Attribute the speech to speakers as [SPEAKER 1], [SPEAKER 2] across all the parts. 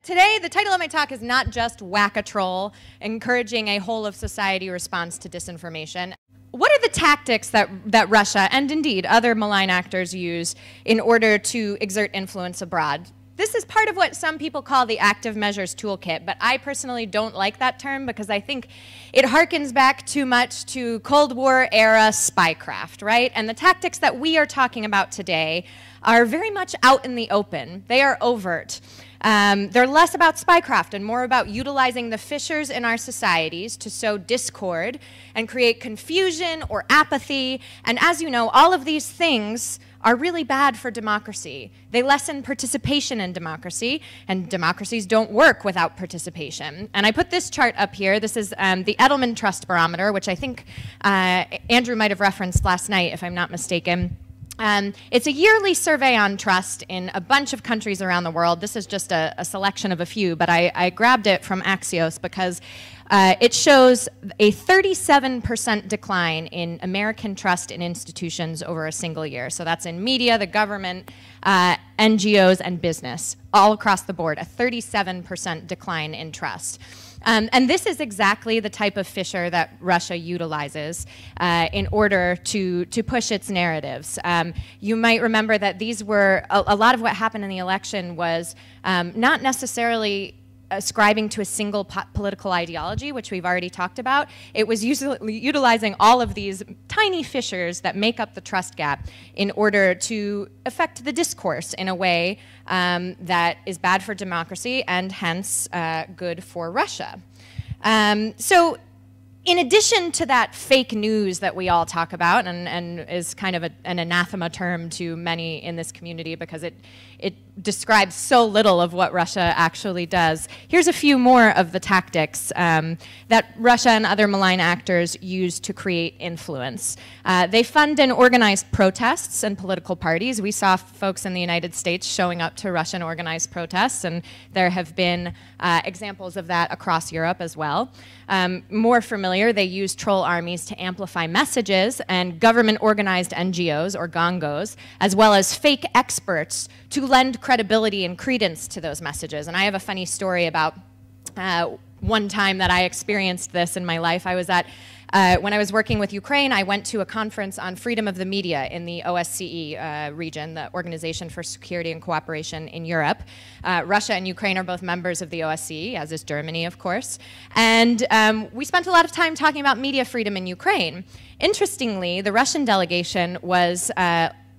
[SPEAKER 1] Today, the title of my talk is not just Whack a Troll, encouraging a whole-of-society response to disinformation. What are the tactics that Russia, and indeed other malign actors, use in order to exert influence abroad? This is part of what some people call the active measures toolkit, but I personally don't like that term because I think it harkens back too much to Cold War era spycraft, right? And the tactics that we are talking about today are very much out in the open. They are overt. They're less about spycraft and more about utilizing the fissures in our societies to sow discord and create confusion or apathy. And as you know, all of these things are really bad for democracy. They lessen participation in democracy, and democracies don't work without participation. And I put this chart up here. This is the Edelman Trust Barometer, which I think Andrew might have referenced last night, if I'm not mistaken. It's a yearly survey on trust in a bunch of countries around the world. This is just a selection of a few, but I grabbed it from Axios because it shows a 37% decline in American trust in institutions over a single year. So that's in media, the government, NGOs, and business. All across the board, a 37% decline in trust. And this is exactly the type of fissure that Russia utilizes in order to push its narratives. You might remember that these were, a lot of what happened in the election was not necessarily ascribing to a single political ideology, which we've already talked about. It was utilizing all of these tiny fissures that make up the trust gap in order to affect the discourse in a way that is bad for democracy and hence good for Russia. So in addition to that fake news that we all talk about and is kind of an anathema term to many in this community because it describes so little of what Russia actually does, here's a few more of the tactics that Russia and other malign actors use to create influence. They fund and organize protests and political parties. We saw folks in the United States showing up to Russian organized protests, and there have been examples of that across Europe as well. More familiar, they use troll armies to amplify messages, and government-organized NGOs, or gongos, as well as fake experts to lend credibility and credence to those messages. And I have a funny story about one time that I experienced this in my life. I was at when I was working with Ukraine, I went to a conference on freedom of the media in the OSCE region, the Organization for Security and Cooperation in Europe. Russia and Ukraine are both members of the OSCE, as is Germany, of course. And we spent a lot of time talking about media freedom in Ukraine. Interestingly, the Russian delegation was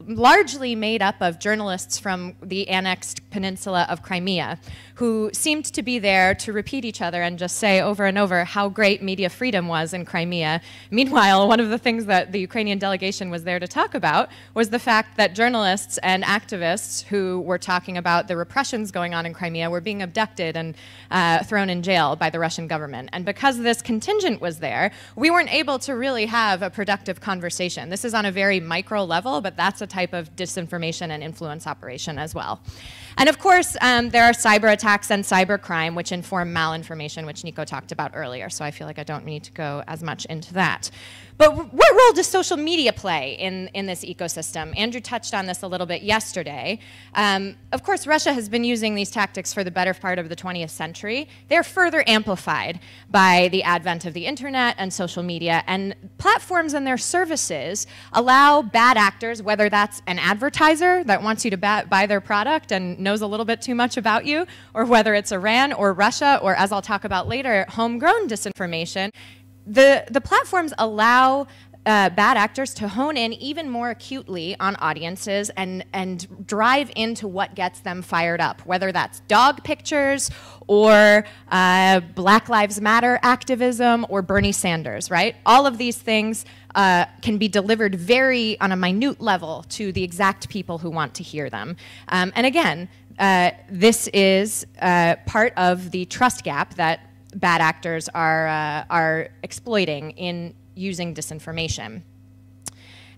[SPEAKER 1] largely made up of journalists from the annexed peninsula of Crimea, who seemed to be there to repeat each other and just say over and over how great media freedom was in Crimea. Meanwhile, one of the things that the Ukrainian delegation was there to talk about was the fact that journalists and activists who were talking about the repressions going on in Crimea were being abducted and thrown in jail by the Russian government. And because this contingent was there, we weren't able to really have a productive conversation. This is on a very micro level, but that's a type of disinformation and influence operation as well. And of course, there are cyber attacks and cyber crime, which inform malinformation, which Nico talked about earlier, so I feel like I don't need to go as much into that. But what role does social media play in this ecosystem? Andrew touched on this a little bit yesterday. Of course, Russia has been using these tactics for the better part of the 20th century. They're further amplified by the advent of the internet and social media, and platforms and their services allow bad actors, whether that's an advertiser that wants you to buy their product and knows a little bit too much about you, or whether it's Iran or Russia, or as I'll talk about later, homegrown disinformation. The platforms allow bad actors to hone in even more acutely on audiences and drive into what gets them fired up, whether that's dog pictures or Black Lives Matter activism or Bernie Sanders, right? All of these things can be delivered on a minute level to the exact people who want to hear them. And again, this is part of the trust gap that bad actors are exploiting in using disinformation.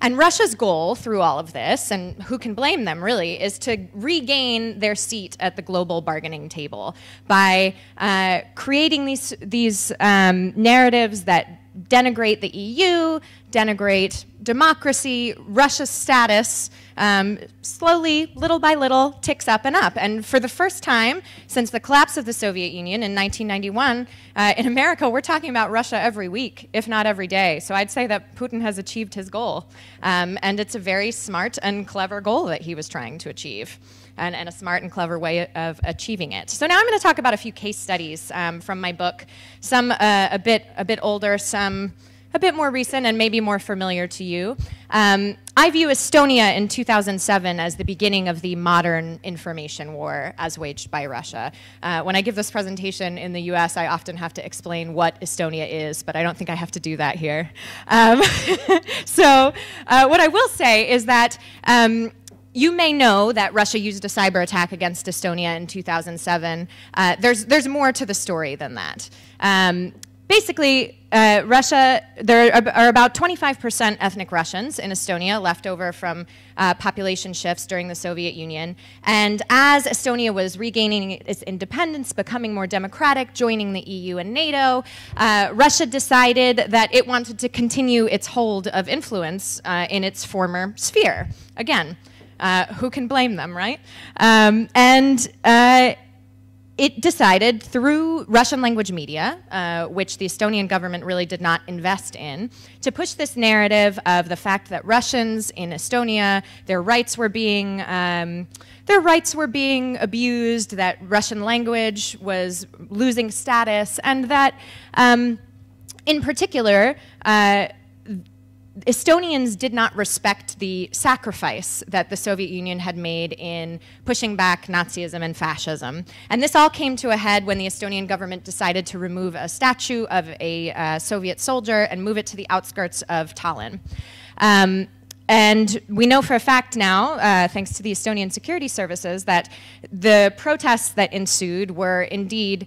[SPEAKER 1] And Russia's goal through all of this, and who can blame them really, is to regain their seat at the global bargaining table by creating these narratives that denigrate the EU, denigrate democracy. Russia's status slowly, little by little, ticks up and up. And for the first time since the collapse of the Soviet Union in 1991, in America, we're talking about Russia every week, if not every day. So I'd say that Putin has achieved his goal. And it's a very smart and clever goal that he was trying to achieve, and a smart and clever way of achieving it. So now I'm going to talk about a few case studies from my book, some a bit older, some a bit more recent and maybe more familiar to you. I view Estonia in 2007 as the beginning of the modern information war as waged by Russia. When I give this presentation in the US, I often have to explain what Estonia is, but I don't think I have to do that here. So what I will say is that you may know that Russia used a cyber attack against Estonia in 2007. There's more to the story than that. Basically, Russia, there are about 25% ethnic Russians in Estonia left over from population shifts during the Soviet Union. And as Estonia was regaining its independence, becoming more democratic, joining the EU and NATO, Russia decided that it wanted to continue its hold of influence in its former sphere. Again, who can blame them, right? It decided through Russian language media, which the Estonian government really did not invest in, to push this narrative of the fact that Russians in Estonia, their rights were being abused, that Russian language was losing status, and that in particular, Estonians did not respect the sacrifice that the Soviet Union had made in pushing back Nazism and fascism. And this all came to a head when the Estonian government decided to remove a statue of a Soviet soldier and move it to the outskirts of Tallinn. And we know for a fact now, thanks to the Estonian security services, that the protests that ensued were indeed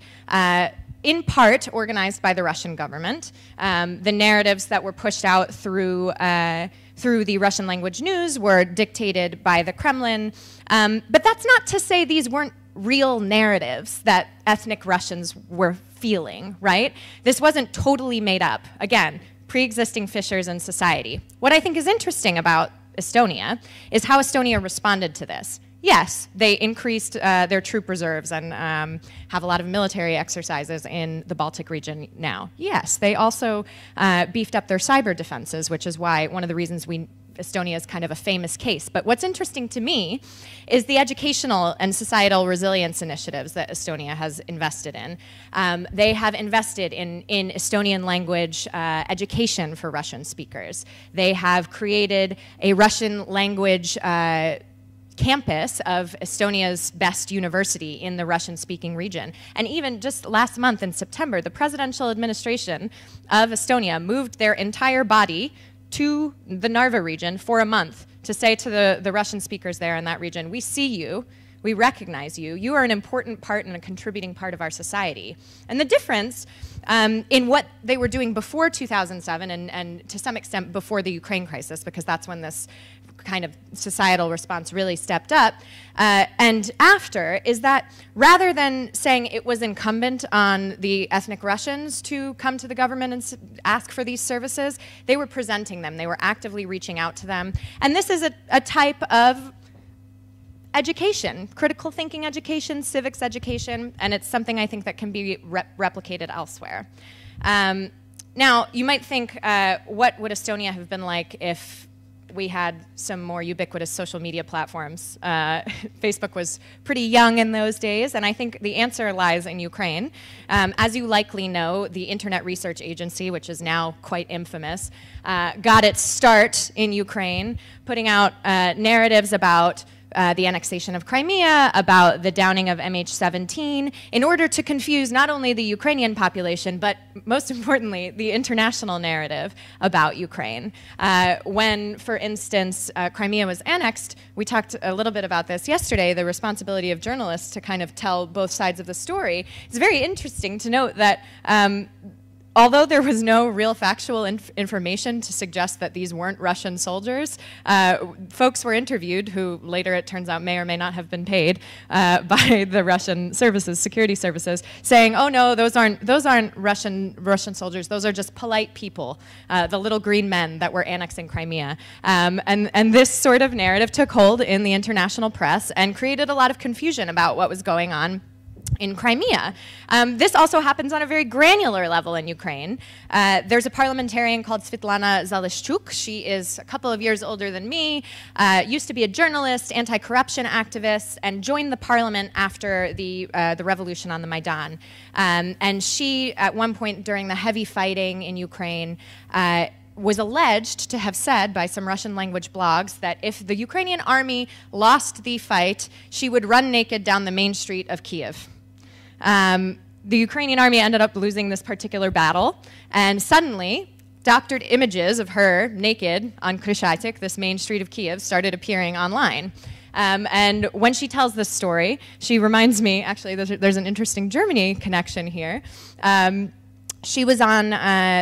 [SPEAKER 1] in part organized by the Russian government. The narratives that were pushed out through the Russian language news were dictated by the Kremlin. But that's not to say these weren't real narratives that ethnic Russians were feeling, right? This wasn't totally made up. Again, pre-existing fissures in society. What I think is interesting about Estonia is how Estonia responded to this. Yes, they increased their troop reserves and have a lot of military exercises in the Baltic region now. Yes, they also beefed up their cyber defenses, which is why one of the reasons Estonia is kind of a famous case. But what's interesting to me is the educational and societal resilience initiatives that Estonia has invested in. They have invested in Estonian language education for Russian speakers. They have created a Russian language campus of Estonia's best university in the Russian-speaking region. And even just last month in September, the presidential administration of Estonia moved their entire body to the Narva region for a month to say to the Russian speakers there in that region, we see you, we recognize you, you are an important part and a contributing part of our society. And the difference in what they were doing before 2007 and to some extent before the Ukraine crisis, because that's when this kind of societal response really stepped up, and after, is that rather than saying it was incumbent on the ethnic Russians to come to the government and ask for these services, they were presenting them, they were actively reaching out to them. And this is a type of education, critical thinking education, civics education, and it's something I think that can be replicated elsewhere. Now, you might think, what would Estonia have been like if we had some more ubiquitous social media platforms? Facebook was pretty young in those days, and I think the answer lies in Ukraine. As you likely know, the Internet Research Agency, which is now quite infamous, got its start in Ukraine, putting out narratives about the annexation of Crimea, about the downing of MH17, in order to confuse not only the Ukrainian population, but most importantly, the international narrative about Ukraine. When, for instance, Crimea was annexed, we talked a little bit about this yesterday, the responsibility of journalists to kind of tell both sides of the story. It's very interesting to note that although there was no real factual information to suggest that these weren't Russian soldiers, folks were interviewed who later, it turns out, may or may not have been paid by the Russian services, security services, saying, "Oh no, those aren't Russian soldiers. Those are just polite people, the little green men that were annexing Crimea." And this sort of narrative took hold in the international press and created a lot of confusion about what was going on in Crimea. This also happens on a very granular level in Ukraine. There's a parliamentarian called Svetlana Zalishchuk. She is a couple of years older than me, used to be a journalist, anti-corruption activist, and joined the parliament after the revolution on the Maidan. And she, at one point during the heavy fighting in Ukraine, was alleged to have said by some Russian language blogs that if the Ukrainian army lost the fight, she would run naked down the main street of Kiev. The Ukrainian army ended up losing this particular battle, and suddenly doctored images of her naked on Kreshaitik, this main street of Kiev, started appearing online. And when she tells this story, she reminds me, actually there's an interesting Germany connection here. She was on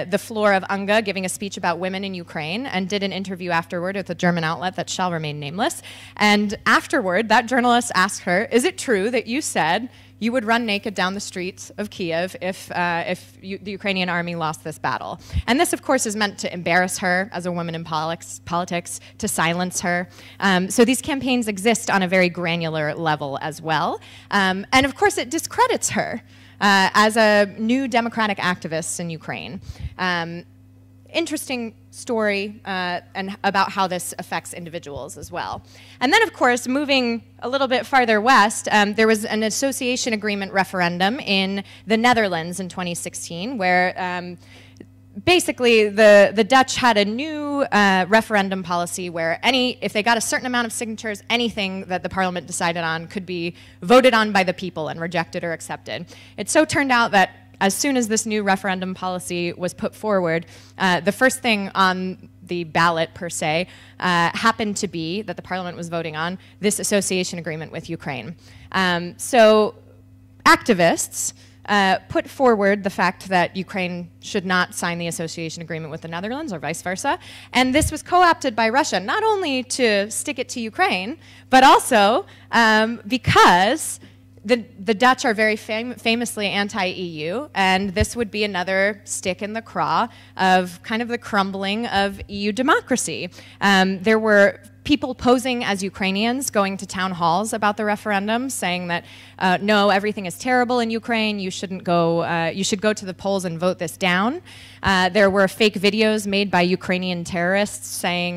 [SPEAKER 1] the floor of UNGA giving a speech about women in Ukraine and did an interview afterward with a German outlet that shall remain nameless. And afterward, that journalist asked her, "Is it true that you said you would run naked down the streets of Kiev if the Ukrainian army lost this battle?" And this, of course, is meant to embarrass her as a woman in politics, to silence her. So these campaigns exist on a very granular level as well. And of course, it discredits her as a new democratic activist in Ukraine. Interesting story and about how this affects individuals as well. And then, of course, moving a little bit farther west, there was an association agreement referendum in the Netherlands in 2016 where basically the Dutch had a new referendum policy where if they got a certain amount of signatures, anything that the parliament decided on could be voted on by the people and rejected or accepted. It so turned out that as soon as this new referendum policy was put forward, the first thing on the ballot, per se, happened to be, that the parliament was voting on, this association agreement with Ukraine. So activists put forward the fact that Ukraine should not sign the association agreement with the Netherlands or vice versa. And this was co-opted by Russia, not only to stick it to Ukraine, but also because the Dutch are very famously anti-EU, and this would be another stick in the craw of kind of the crumbling of EU democracy. There were people posing as Ukrainians going to town halls about the referendum, saying that no, everything is terrible in Ukraine. You shouldn't go. You should go to the polls and vote this down. There were fake videos made by Ukrainian terrorists saying,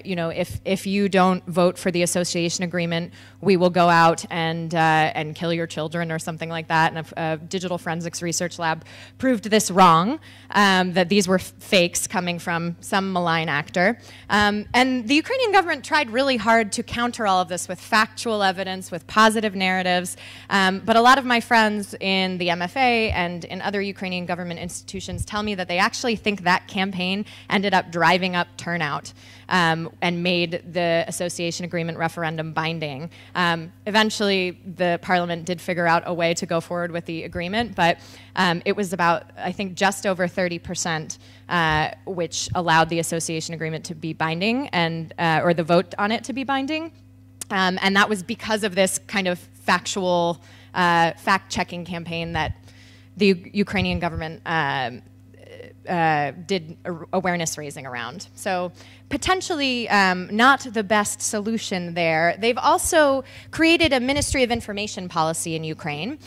[SPEAKER 1] you know, if you don't vote for the association agreement, we will go out and kill your children or something like that. And a digital forensics research lab proved this wrong, that these were fakes coming from some malign actor. And the Ukrainian government tried really hard to counter all of this with factual evidence, with positive narratives. But a lot of my friends in the MFA and in other Ukrainian government institutions tell me that they actually think that campaign ended up driving up turnout and made the association agreement referendum binding. Eventually, the parliament did figure out a way to go forward with the agreement, but it was about, I think, just over 30%, which allowed the association agreement to be binding, and or the vote on it to be binding. And that was because of this kind of factual fact-checking campaign that the Ukrainian government did awareness raising around. So potentially not the best solution there. They've also created a Ministry of Information policy in Ukraine,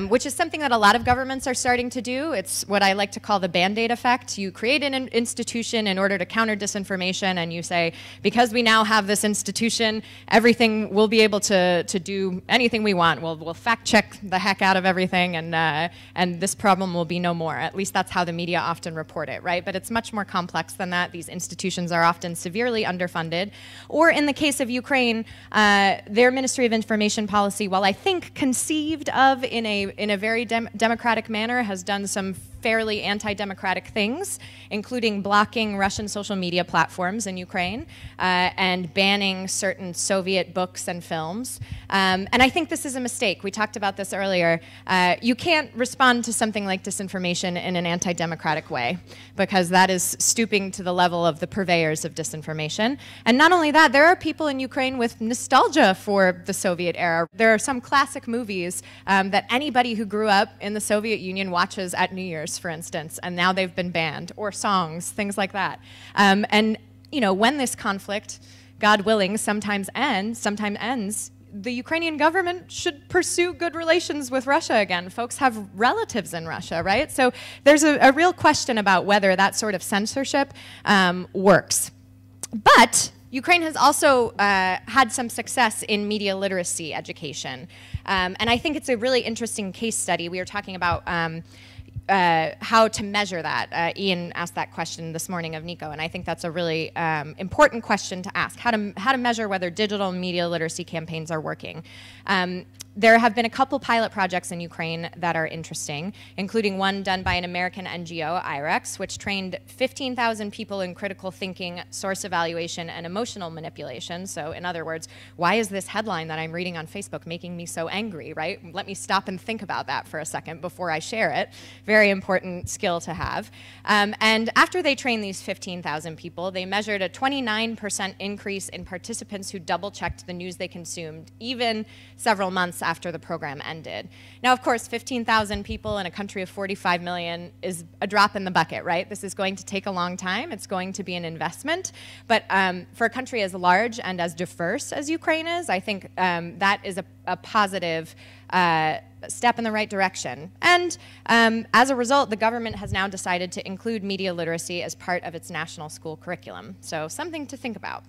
[SPEAKER 1] which is something that a lot of governments are starting to do. It's what I like to call the Band-Aid effect. You create an institution in order to counter disinformation, and you say, because we now have this institution, everything, we'll be able to do anything we want. We'll fact-check the heck out of everything, and this problem will be no more. At least that's how the media often report it, right? But it's much more complex than that. These institutions are often severely underfunded. Or in the case of Ukraine, their Ministry of Information policy, while I think conceived of in a very democratic manner, has done some fairly anti-democratic things, including blocking Russian social media platforms in Ukraine and banning certain Soviet books and films. And I think this is a mistake. We talked about this earlier. You can't respond to something like disinformation in an anti-democratic way, because that is stooping to the level of the purveyors of disinformation. And not only that, there are people in Ukraine with nostalgia for the Soviet era. There are some classic movies that anybody who grew up in the Soviet Union watches at New Year's, for instance, and now they've been banned, or songs, things like that. And you know, when this conflict, God willing, sometime ends, the Ukrainian government should pursue good relations with Russia again. Folks have relatives in Russia, right? So there's a real question about whether that sort of censorship works. But Ukraine has also had some success in media literacy education. And I think it's a really interesting case study. We were talking about how to measure that. Ian asked that question this morning of Nico, and I think that's a really important question to ask, how to measure whether digital media literacy campaigns are working. There have been a couple pilot projects in Ukraine that are interesting, including one done by an American NGO, IREX, which trained 15,000 people in critical thinking, source evaluation, and emotional manipulation. So in other words, why is this headline that I'm reading on Facebook making me so angry, right? Let me stop and think about that for a second before I share it. Very important skill to have. And after they trained these 15,000 people, they measured a 29% increase in participants who double-checked the news they consumed, even several months after the program ended. Now, of course, 15,000 people in a country of 45 million is a drop in the bucket, right? This is going to take a long time. It's going to be an investment. But for a country as large and as diverse as Ukraine is, I think that is a positive step in the right direction. And as a result, the government has now decided to include media literacy as part of its national school curriculum. So something to think about.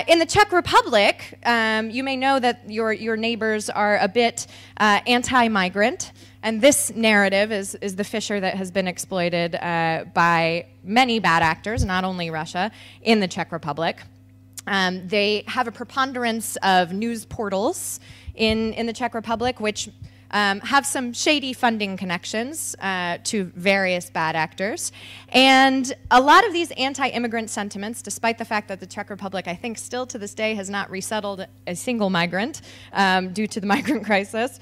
[SPEAKER 1] In the Czech Republic, you may know that your neighbors are a bit anti-migrant, and this narrative is the fissure that has been exploited by many bad actors, not only Russia, in the Czech Republic. They have a preponderance of news portals in the Czech Republic, which have some shady funding connections to various bad actors. And a lot of these anti-immigrant sentiments, despite the fact that the Czech Republic, I think, still to this day has not resettled a single migrant due to the migrant crisis,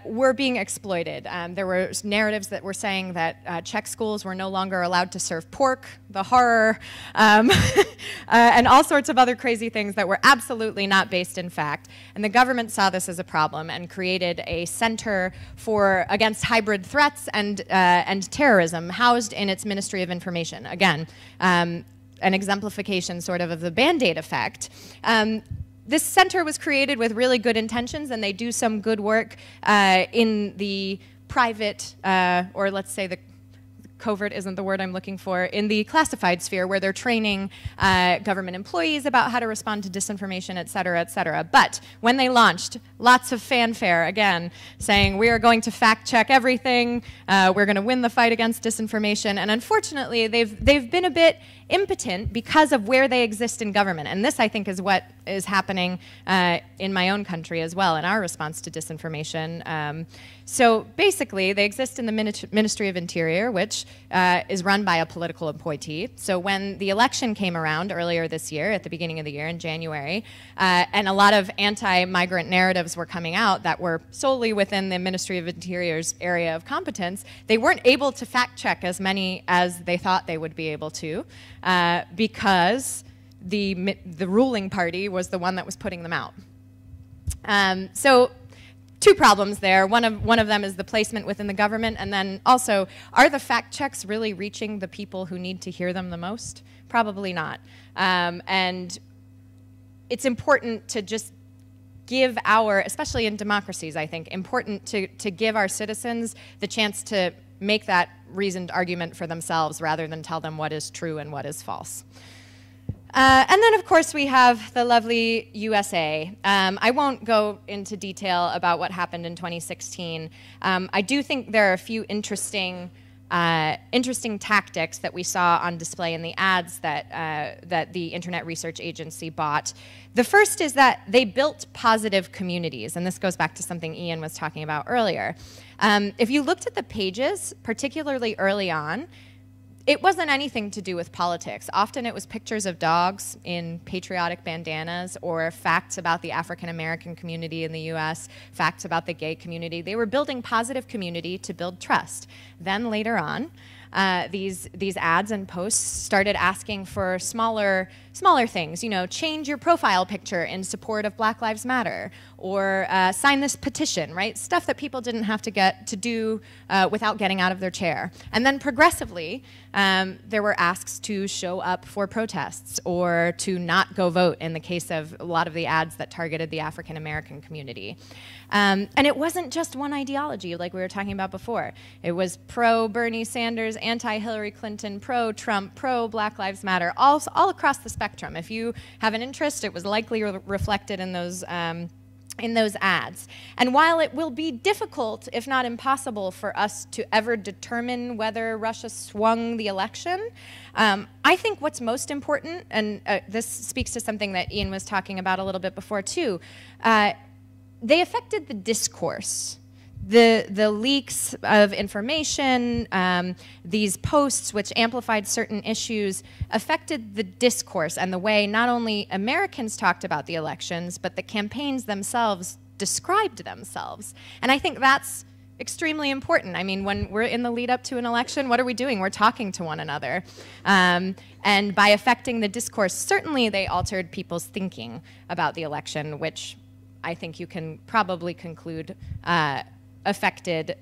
[SPEAKER 1] were being exploited. There were narratives that were saying that Czech schools were no longer allowed to serve pork, the horror, and all sorts of other crazy things that were absolutely not based in fact. And the government saw this as a problem and created a Center against hybrid threats and terrorism, housed in its Ministry of Information. Again, an exemplification sort of the Band-Aid effect. This center was created with really good intentions, and they do some good work in the private, or let's say the covert isn't the word I'm looking for, in the classified sphere, where they're training government employees about how to respond to disinformation, et cetera, et cetera. But when they launched, lots of fanfare, again, saying we are going to fact check everything, we're going to win the fight against disinformation, and unfortunately they've been a bit impotent because of where they exist in government. And this, I think, is what is happening in my own country as well, in our response to disinformation. So basically, they exist in the Ministry of Interior, which is run by a political appointee. So when the election came around earlier this year, at the beginning of the year in January, and a lot of anti-migrant narratives were coming out that were solely within the Ministry of Interior's area of competence, they weren't able to fact check as many as they thought they would be able to, because the ruling party was the one that was putting them out. So two problems there. One of them is the placement within the government, and then also, are the fact checks really reaching the people who need to hear them the most? Probably not. And it's important to just give especially in democracies, I think, important to give our citizens the chance to make that reasoned argument for themselves rather than tell them what is true and what is false. And then, of course, we have the lovely USA. I won't go into detail about what happened in 2016. I do think there are a few interesting interesting tactics that we saw on display in the ads that the Internet Research Agency bought. The first is that they built positive communities, and this goes back to something Ian was talking about earlier. If you looked at the pages, particularly early on, it wasn't anything to do with politics. Often it was pictures of dogs in patriotic bandanas or facts about the African American community in the US, facts about the gay community. They were building positive community to build trust. Then later on, these ads and posts started asking for smaller things, you know, change your profile picture in support of Black Lives Matter, or sign this petition, right? Stuff that people didn't have to get to do without getting out of their chair. And then progressively, there were asks to show up for protests or to not go vote in the case of a lot of the ads that targeted the African American community. And it wasn't just one ideology like we were talking about before. It was pro-Bernie Sanders, anti-Hillary Clinton, pro-Trump, pro-Black Lives Matter, all across the spectrum. If you have an interest, it was likely reflected in those ads. And while it will be difficult, if not impossible, for us to ever determine whether Russia swung the election, I think what's most important, and this speaks to something that Ian was talking about a little bit before too, they affected the discourse. The leaks of information, these posts which amplified certain issues, affected the discourse and the way not only Americans talked about the elections, but the campaigns themselves described themselves. And I think that's extremely important. I mean, when we're in the lead up to an election, what are we doing? We're talking to one another. And by affecting the discourse, certainly they altered people's thinking about the election, which I think you can probably conclude affected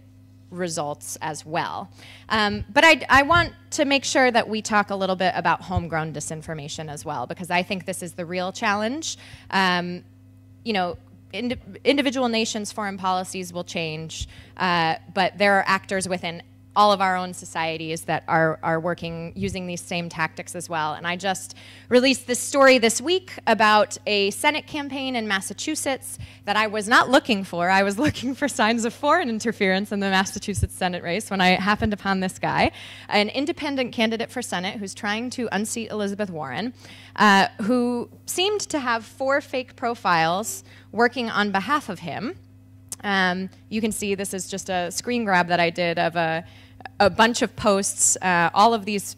[SPEAKER 1] results as well. But I want to make sure that we talk a little bit about homegrown disinformation as well, because I think this is the real challenge. You know, individual nations' foreign policies will change, but there are actors within all of our own societies that are working using these same tactics as well. And I just released this story this week about a Senate campaign in Massachusetts that I was not looking for. I was looking for signs of foreign interference in the Massachusetts Senate race when I happened upon this guy, an independent candidate for Senate who's trying to unseat Elizabeth Warren, who seemed to have 4 fake profiles working on behalf of him. You can see this is just a screen grab that I did of a bunch of posts. All of these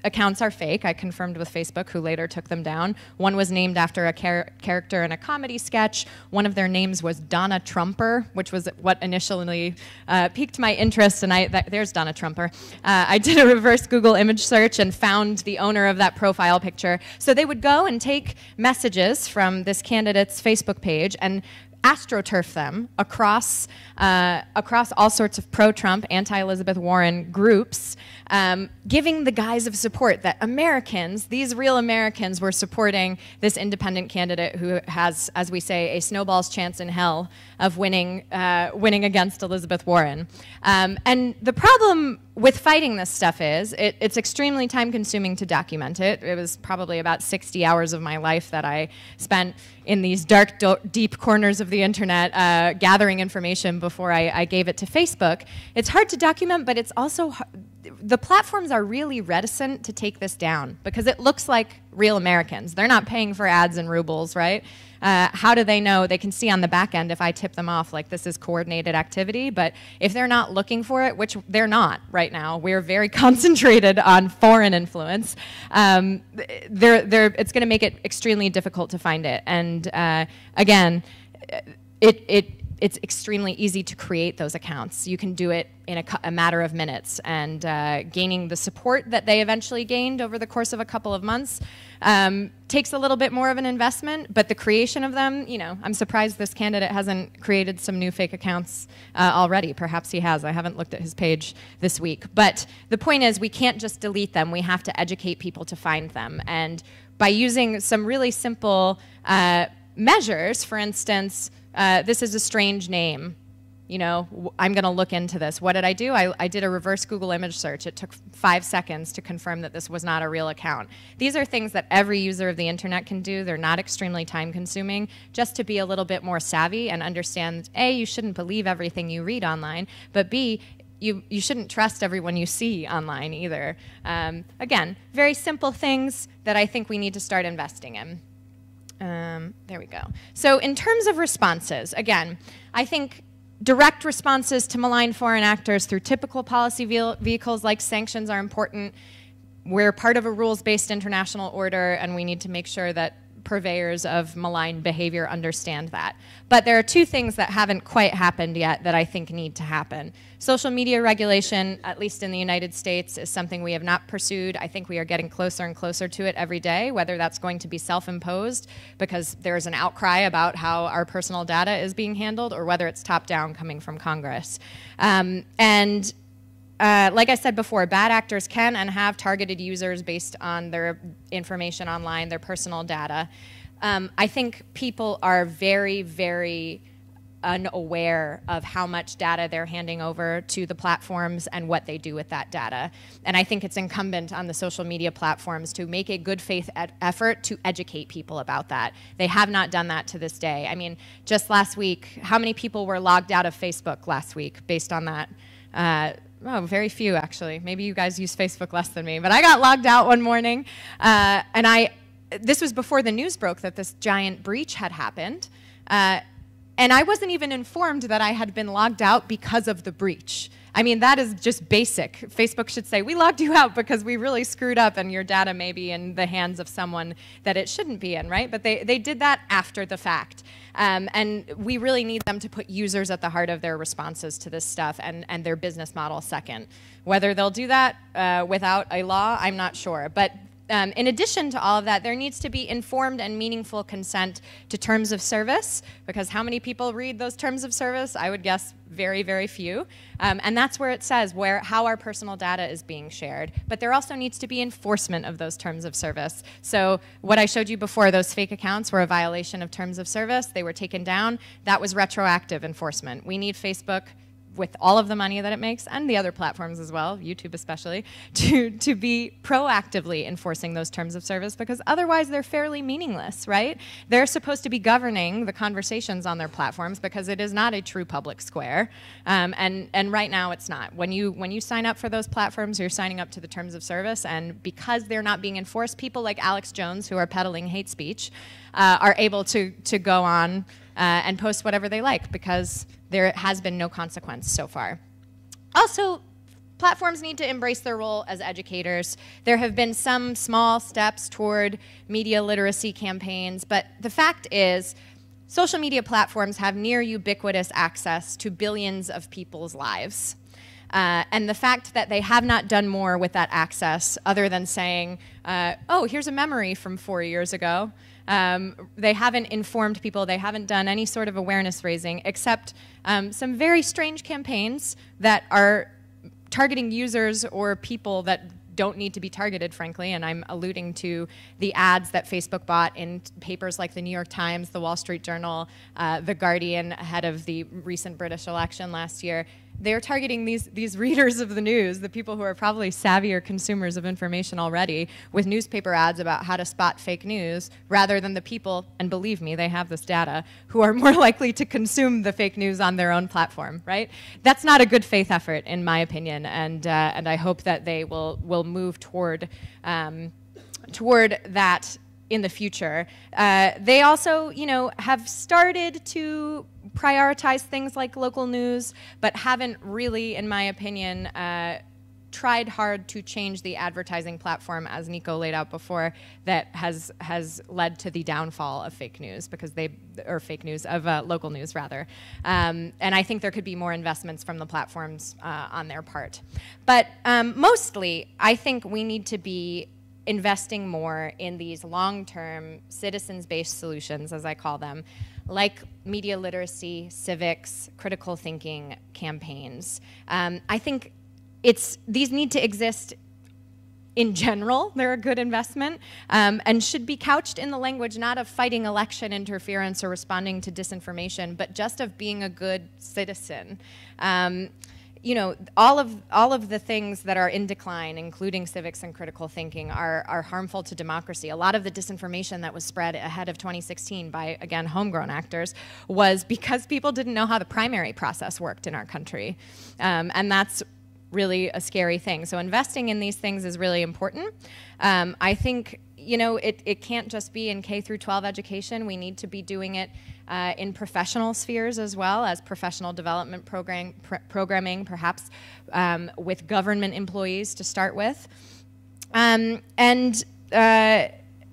[SPEAKER 1] accounts are fake. I confirmed with Facebook, who later took them down. One was named after a character in a comedy sketch. One of their names was Donna Trumper, which was what initially piqued my interest, and there's Donna Trumper. I did a reverse Google image search and found the owner of that profile picture. So they would go and take messages from this candidate's Facebook page and astroturf them across all sorts of pro-Trump, anti-Elizabeth Warren groups, giving the guise of support that Americans, these real Americans, were supporting this independent candidate who has, as we say, a snowball's chance in hell of winning against Elizabeth Warren. And the problem with fighting this stuff is it's extremely time-consuming to document it. It was probably about 60 hours of my life that I spent in these dark, deep corners of the internet gathering information before I gave it to Facebook. It's hard to document, but it's also the platforms are really reticent to take this down because it looks like real Americans. They're not paying for ads in rubles, right? How do they know? They can see on the back end if I tip them off like this is coordinated activity, but if they're not looking for it, which they're not right now, we're very concentrated on foreign influence, it's going to make it extremely difficult to find it. And again, it's extremely easy to create those accounts. You can do it in a matter of minutes, and gaining the support that they eventually gained over the course of a couple of months takes a little bit more of an investment, but the creation of them, you know, I'm surprised this candidate hasn't created some new fake accounts already. Perhaps he has. I haven't looked at his page this week. But the point is, we can't just delete them. We have to educate people to find them. And by using some really simple measures, for instance, this is a strange name. You know, I'm going to look into this. What did I do? I did a reverse Google image search. It took 5 seconds to confirm that this was not a real account. These are things that every user of the internet can do. They're not extremely time-consuming, just to be a little bit more savvy and understand, A, you shouldn't believe everything you read online, but B, you shouldn't trust everyone you see online either. Again, very simple things that I think we need to start investing in. There we go. So in terms of responses, again, I think direct responses to malign foreign actors through typical policy vehicles like sanctions are important. We're part of a rules-based international order, and we need to make sure that purveyors of malign behavior understand that. But there are two things that haven't quite happened yet that I think need to happen. Social media regulation, at least in the United States, is something we have not pursued. I think we are getting closer and closer to it every day, whether that's going to be self-imposed because there's an outcry about how our personal data is being handled, or whether it's top-down coming from Congress. Like I said before, bad actors can and have targeted users based on their information online, their personal data. I think people are very, very unaware of how much data they're handing over to the platforms and what they do with that data. And I think it's incumbent on the social media platforms to make a good faith effort to educate people about that. They have not done that to this day. I mean, just last week, how many people were logged out of Facebook last week based on that? Oh, very few, actually. Maybe you guys use Facebook less than me. But I got logged out one morning, and this was before the news broke that this giant breach had happened. And I wasn't even informed that I had been logged out because of the breach. I mean, that is just basic. Facebook should say, we logged you out because we really screwed up and your data may be in the hands of someone that it shouldn't be in, right? But they did that after the fact. And we really need them to put users at the heart of their responses to this stuff and their business model second. Whether they'll do that without a law, I'm not sure. But in addition to all of that, there needs to be informed and meaningful consent to terms of service, because how many people read those terms of service? I would guess very, very few. And that's where it says how our personal data is being shared. But there also needs to be enforcement of those terms of service. So what I showed you before, those fake accounts were a violation of terms of service. They were taken down. That was retroactive enforcement. We need Facebook, with all of the money that it makes, and the other platforms as well, YouTube especially, to be proactively enforcing those terms of service, because otherwise they're fairly meaningless, right? They're supposed to be governing the conversations on their platforms because it is not a true public square, and right now it's not. When you sign up for those platforms, you're signing up to the terms of service, and because they're not being enforced, people like Alex Jones, who are peddling hate speech, are able to go on and post whatever they like because there has been no consequence so far. Also, platforms need to embrace their role as educators. There have been some small steps toward media literacy campaigns, but the fact is, social media platforms have near ubiquitous access to billions of people's lives. And the fact that they have not done more with that access other than saying, oh, here's a memory from 4 years ago. They haven't informed people. They haven't done any sort of awareness raising, except some very strange campaigns that are targeting users or people that don't need to be targeted, frankly, and I'm alluding to the ads that Facebook bought in papers like the New York Times, the Wall Street Journal, The Guardian, ahead of the recent British election last year. They're targeting these readers of the news, the people who are probably savvier consumers of information already, with newspaper ads about how to spot fake news, rather than the people, and believe me, they have this data, who are more likely to consume the fake news on their own platform, right? That's not a good faith effort, in my opinion, and I hope that they will move toward that in the future. They also, have started to prioritize things like local news, but haven't really, in my opinion, tried hard to change the advertising platform, as Nico laid out before, that has led to the downfall of fake news, local news rather. And I think there could be more investments from the platforms on their part. But mostly, I think we need to be investing more in these long-term citizens-based solutions, as I call them, like media literacy, civics, critical thinking campaigns. I think these need to exist in general. They're a good investment and should be couched in the language not of fighting election interference or responding to disinformation, but just of being a good citizen. you know, all of the things that are in decline, including civics and critical thinking, are harmful to democracy. A lot of the disinformation that was spread ahead of 2016 by, again, homegrown actors was because people didn't know how the primary process worked in our country. And that's really a scary thing. So investing in these things is really important. I think, you know, it can't just be in K through 12 education. We need to be doing it in professional spheres as well, as professional development programming, perhaps with government employees to start with. And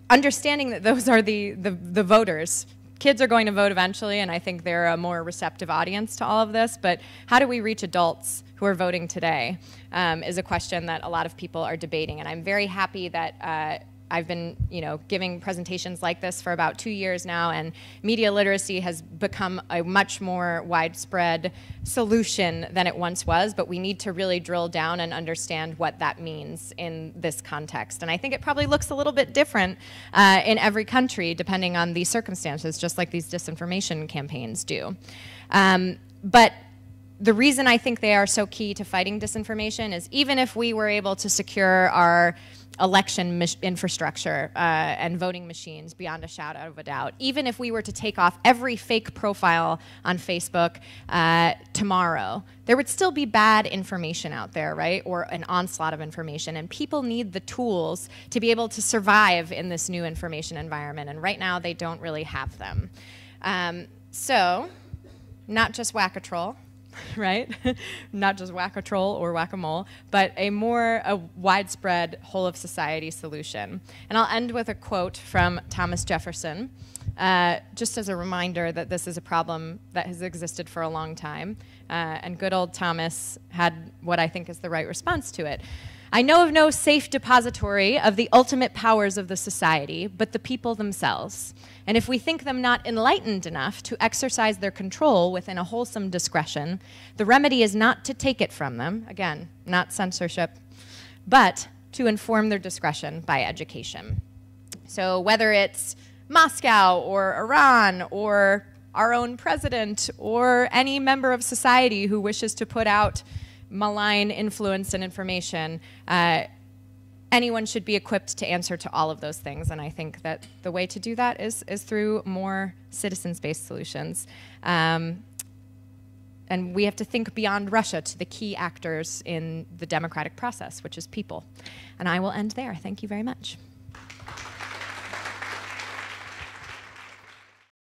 [SPEAKER 1] understanding that those are the voters. Kids are going to vote eventually, and I think they're a more receptive audience to all of this, but how do we reach adults who are voting today is a question that a lot of people are debating, and I'm very happy that I've been, you know, giving presentations like this for about 2 years now, and media literacy has become a much more widespread solution than it once was, but we need to really drill down and understand what that means in this context. And I think it probably looks a little bit different in every country depending on the circumstances, just like these disinformation campaigns do. But the reason I think they are so key to fighting disinformation is even if we were able to secure our election infrastructure and voting machines beyond a shadow of a doubt, even if we were to take off every fake profile on Facebook tomorrow, there would still be bad information out there, right? Or an onslaught of information. And people need the tools to be able to survive in this new information environment. And right now, they don't really have them. So, not just whack-a-troll, right? Not just whack-a-troll or whack-a-mole, but a widespread whole-of-society solution. And I'll end with a quote from Thomas Jefferson, just as a reminder that this is a problem that has existed for a long time. And good old Thomas had what I think is the right response to it. I know of no safe depository of the ultimate powers of the society, but the people themselves. And if we think them not enlightened enough to exercise their control within a wholesome discretion, the remedy is not to take it from them, again, not censorship, but to inform their discretion by education. So whether it's Moscow or Iran or our own president or any member of society who wishes to put out malign influence and information, anyone should be equipped to answer to all of those things. And I think that the way to do that is through more citizens-based solutions. And we have to think beyond Russia to the key actors in the democratic process, which is people. And I will end there. Thank you very much.